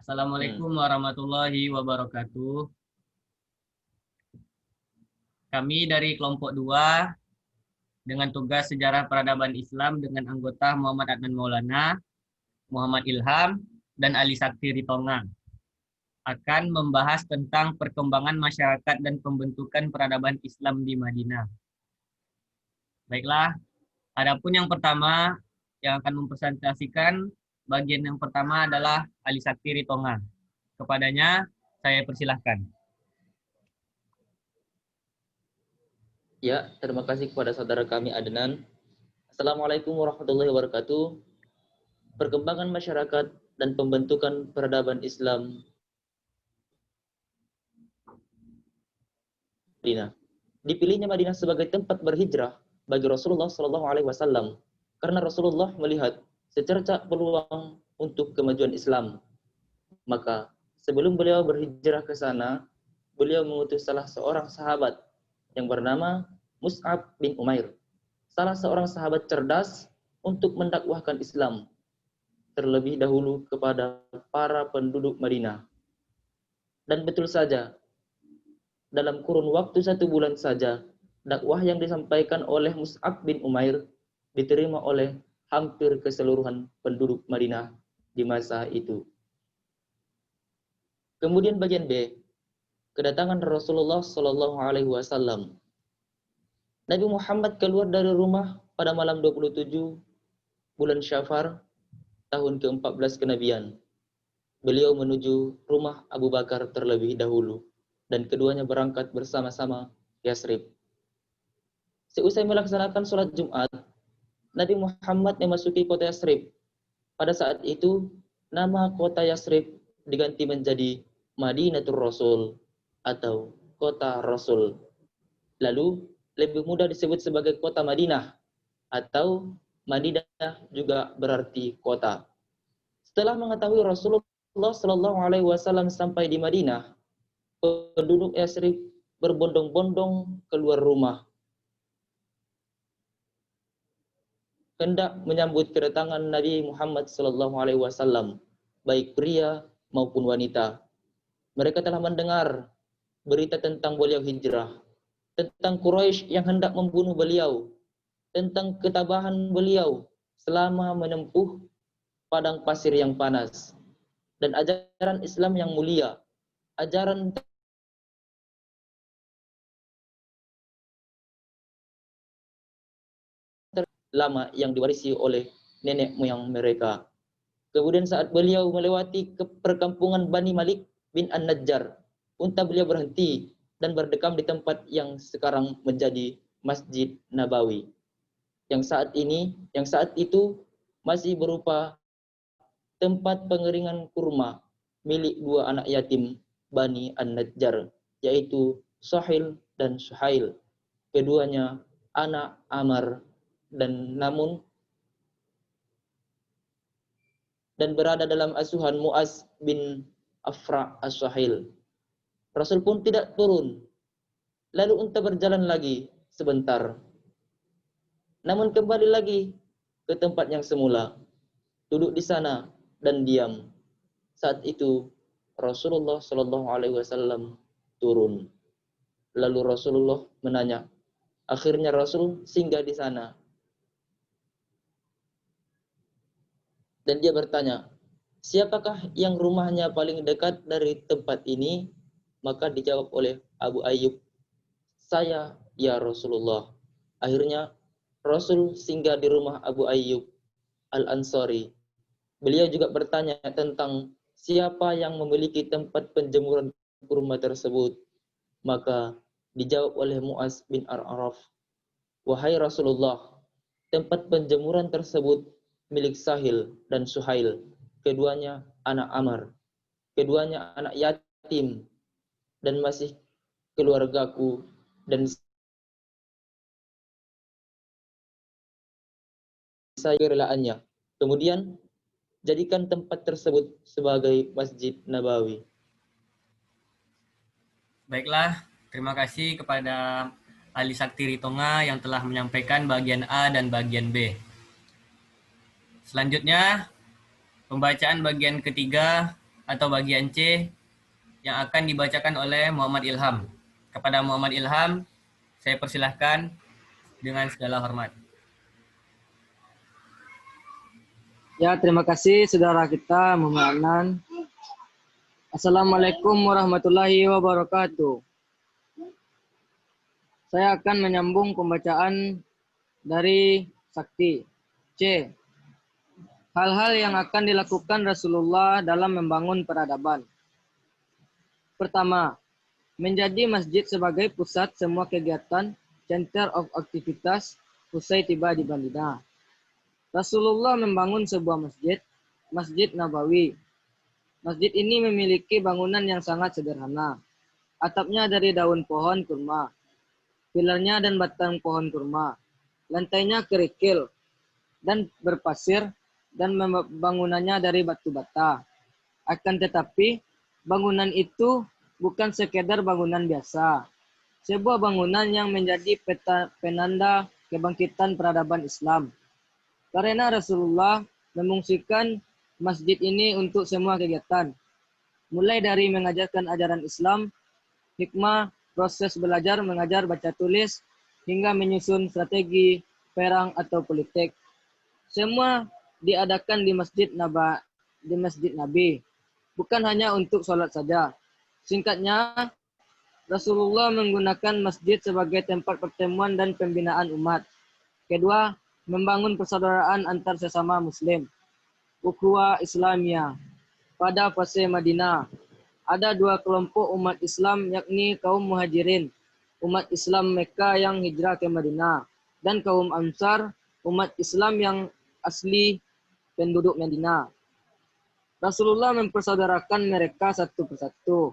Assalamualaikum warahmatullahi wabarakatuh. Kami dari kelompok 2 dengan tugas Sejarah Peradaban Islam dengan anggota Muhammad Adnan Maulana, Muhammad Ilham, dan Ali Sakti Ritonga akan membahas tentang perkembangan masyarakat dan pembentukan peradaban Islam di Madinah. Baiklah, adapun yang pertama yang akan mempresentasikan bagian yang pertama adalah Ali Sakti Ritonga. Kepadanya saya persilahkan. Ya, terima kasih kepada saudara kami Adnan. Assalamualaikum warahmatullahi wabarakatuh. Perkembangan masyarakat dan pembentukan peradaban Islam Madinah. Dipilihnya Madinah sebagai tempat berhijrah bagi Rasulullah Shallallahu Alaihi Wasallam karena Rasulullah melihat secercah peluang untuk kemajuan Islam. Maka sebelum beliau berhijrah ke sana, beliau mengutus salah seorang sahabat yang bernama Mus'ab bin Umair, salah seorang sahabat cerdas untuk mendakwahkan Islam terlebih dahulu kepada para penduduk Madinah. Dan betul saja, dalam kurun waktu 1 bulan saja, dakwah yang disampaikan oleh Mus'ab bin Umair diterima oleh hampir keseluruhan penduduk Madinah di masa itu. Kemudian bagian B, kedatangan Rasulullah Shallallahu Alaihi Wasallam. Nabi Muhammad keluar dari rumah pada malam 27 bulan Syafar tahun ke-14 kenabian. Beliau menuju rumah Abu Bakar terlebih dahulu dan keduanya berangkat bersama-sama ke Yasrib. Seusai melaksanakan sholat Jumat, Nabi Muhammad memasuki kota Yasrib. Pada saat itu, nama kota Yasrib diganti menjadi Madinatul Rasul atau kota Rasul. Lalu lebih mudah disebut sebagai kota Madinah atau Madinah juga berarti kota. Setelah mengetahui Rasulullah Shallallahu Alaihi Wasallam sampai di Madinah, penduduk Yasrib berbondong-bondong keluar rumah hendak menyambut kedatangan Nabi Muhammad Shallallahu Alaihi Wasallam, baik pria maupun wanita. Mereka telah mendengar berita tentang beliau hijrah, tentang Quraisy yang hendak membunuh beliau, tentang ketabahan beliau selama menempuh padang pasir yang panas, dan ajaran Islam yang mulia, ajaran lama yang diwarisi oleh nenek moyang mereka. Kemudian saat beliau melewati ke perkampungan Bani Malik bin An-Najjar, unta beliau berhenti dan berdekam di tempat yang sekarang menjadi Masjid Nabawi. Yang saat itu masih berupa tempat pengeringan kurma milik 2 anak yatim Bani An-Najjar, yaitu Sahil dan Suhail. Keduanya anak Amr dan berada dalam asuhan Mu'az bin Afra as-Sahil. Rasul pun tidak turun. Lalu unta berjalan lagi sebentar. Namun kembali lagi ke tempat yang semula. Duduk di sana dan diam. Saat itu Rasulullah Shallallahu Alaihi Wasallam turun. Lalu Rasulullah menanya. Akhirnya Rasul singgah di sana. Dan dia bertanya, siapakah yang rumahnya paling dekat dari tempat ini? Maka dijawab oleh Abu Ayyub, saya ya Rasulullah. Akhirnya Rasul singgah di rumah Abu Ayyub Al-Ansari. Beliau juga bertanya tentang siapa yang memiliki tempat penjemuran kurma tersebut. Maka dijawab oleh Mu'az bin Ar-Araf, wahai Rasulullah, tempat penjemuran tersebut milik Sahil dan Suhail, keduanya anak Amr, keduanya anak yatim dan masih keluargaku, dan saya kerelaannya. Kemudian jadikan tempat tersebut sebagai Masjid Nabawi. Baiklah, terima kasih kepada Ali Sakti Ritonga yang telah menyampaikan bagian A dan bagian B. Selanjutnya, pembacaan bagian ketiga atau bagian C yang akan dibacakan oleh Muhammad Ilham. Kepada Muhammad Ilham, saya persilahkan dengan segala hormat. Ya, terima kasih saudara kita Muhammad Adnan. Assalamualaikum warahmatullahi wabarakatuh. Saya akan menyambung pembacaan dari Sakti. C. Hal-hal yang akan dilakukan Rasulullah dalam membangun peradaban. Pertama, menjadi masjid sebagai pusat semua kegiatan, center of aktivitas, usai tiba di Madinah. Rasulullah membangun sebuah masjid, Masjid Nabawi. Masjid ini memiliki bangunan yang sangat sederhana. Atapnya dari daun pohon kurma, pilarnya dan batang pohon kurma, lantainya kerikil dan berpasir, dan bangunannya dari batu bata. Akan tetapi, bangunan itu bukan sekedar bangunan biasa. Sebuah bangunan yang menjadi penanda kebangkitan peradaban Islam. Karena Rasulullah memungkinkan masjid ini untuk semua kegiatan. Mulai dari mengajarkan ajaran Islam, hikmah, proses belajar, mengajar, baca tulis, hingga menyusun strategi perang atau politik. Semua diadakan di Masjid Nabi. Bukan hanya untuk sholat saja. Singkatnya, Rasulullah menggunakan masjid sebagai tempat pertemuan dan pembinaan umat. Kedua, membangun persaudaraan antar sesama Muslim. Ukhuwah Islamiyah. Pada fase Madinah, ada dua kelompok umat Islam, yakni kaum Muhajirin, umat Islam Mekah yang hijrah ke Madinah, dan kaum Ansar, umat Islam yang asli penduduk Madinah. Rasulullah mempersaudarakan mereka satu persatu.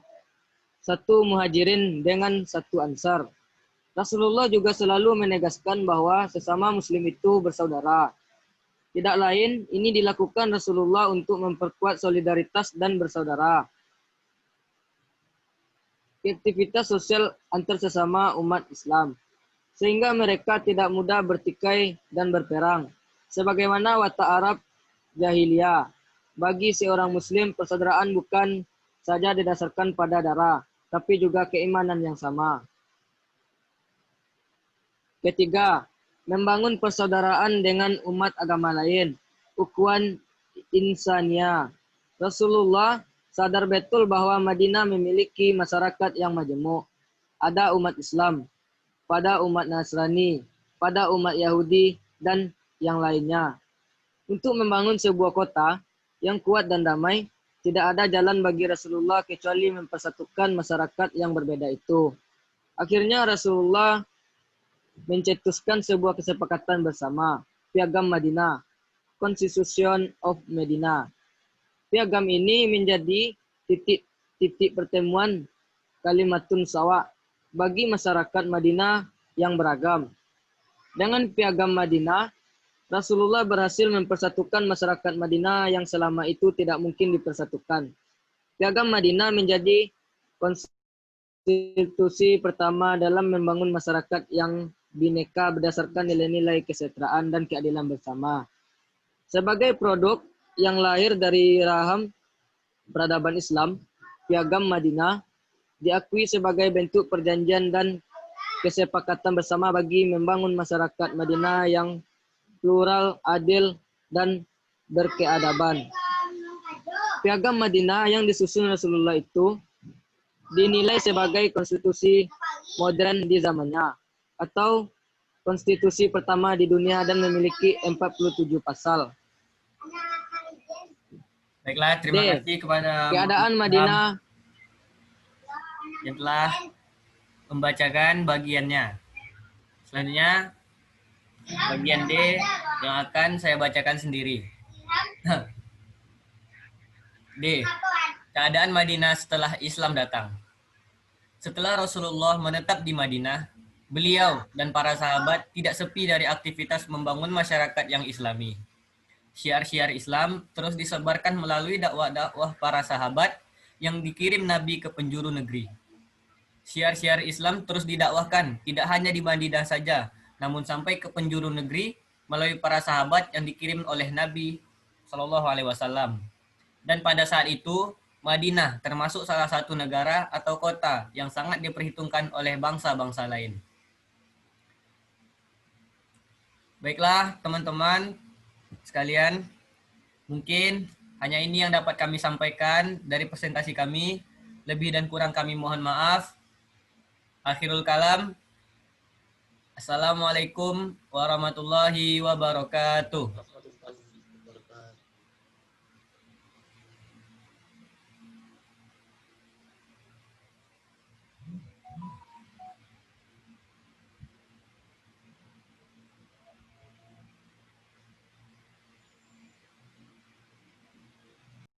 Satu Muhajirin dengan satu Ansar. Rasulullah juga selalu menegaskan bahwa sesama Muslim itu bersaudara. Tidak lain, ini dilakukan Rasulullah untuk memperkuat solidaritas dan bersaudara. Aktivitas sosial antar sesama umat Islam, sehingga mereka tidak mudah bertikai dan berperang. Sebagaimana watak Arab jahiliyah, bagi seorang Muslim persaudaraan bukan saja didasarkan pada darah, tapi juga keimanan yang sama. Ketiga, membangun persaudaraan dengan umat agama lain, ukhuwah insaniyah. Rasulullah sadar betul bahwa Madinah memiliki masyarakat yang majemuk. Ada umat Islam, pada umat Nasrani, pada umat Yahudi, dan yang lainnya. Untuk membangun sebuah kota yang kuat dan damai, tidak ada jalan bagi Rasulullah kecuali mempersatukan masyarakat yang berbeda itu. Akhirnya Rasulullah mencetuskan sebuah kesepakatan bersama, Piagam Madinah, Constitution of Medina. Piagam ini menjadi titik pertemuan kalimatun sawa bagi masyarakat Madinah yang beragam. Dengan Piagam Madinah, Rasulullah berhasil mempersatukan masyarakat Madinah yang selama itu tidak mungkin dipersatukan. Piagam Madinah menjadi konstitusi pertama dalam membangun masyarakat yang bineka berdasarkan nilai-nilai kesejahteraan dan keadilan bersama. Sebagai produk yang lahir dari raham peradaban Islam, Piagam Madinah diakui sebagai bentuk perjanjian dan kesepakatan bersama bagi membangun masyarakat Madinah yang plural, adil, dan berkeadaban. Piagam Madinah yang disusun Rasulullah itu dinilai sebagai konstitusi modern di zamannya, atau konstitusi pertama di dunia dan memiliki 47 pasal. Baiklah, terima kasih kepada keadaan Madinah yang telah membacakan bagiannya. Selanjutnya, bagian D yang akan saya bacakan sendiri. D. Keadaan Madinah setelah Islam datang. Setelah Rasulullah menetap di Madinah, beliau dan para sahabat tidak sepi dari aktivitas membangun masyarakat yang islami. Syiar-syiar Islam terus disebarkan melalui dakwah-dakwah para sahabat yang dikirim Nabi ke penjuru negeri. Syiar-syiar Islam terus didakwahkan tidak hanya di Madinah saja, namun sampai ke penjuru negeri melalui para sahabat yang dikirim oleh Nabi Shallallahu Alaihi Wasallam. Dan pada saat itu Madinah termasuk salah satu negara atau kota yang sangat diperhitungkan oleh bangsa-bangsa lain. Baiklah teman-teman sekalian, mungkin hanya ini yang dapat kami sampaikan dari presentasi kami. Lebih dan kurang kami mohon maaf. Akhirul kalam. Assalamualaikum warahmatullahi wabarakatuh.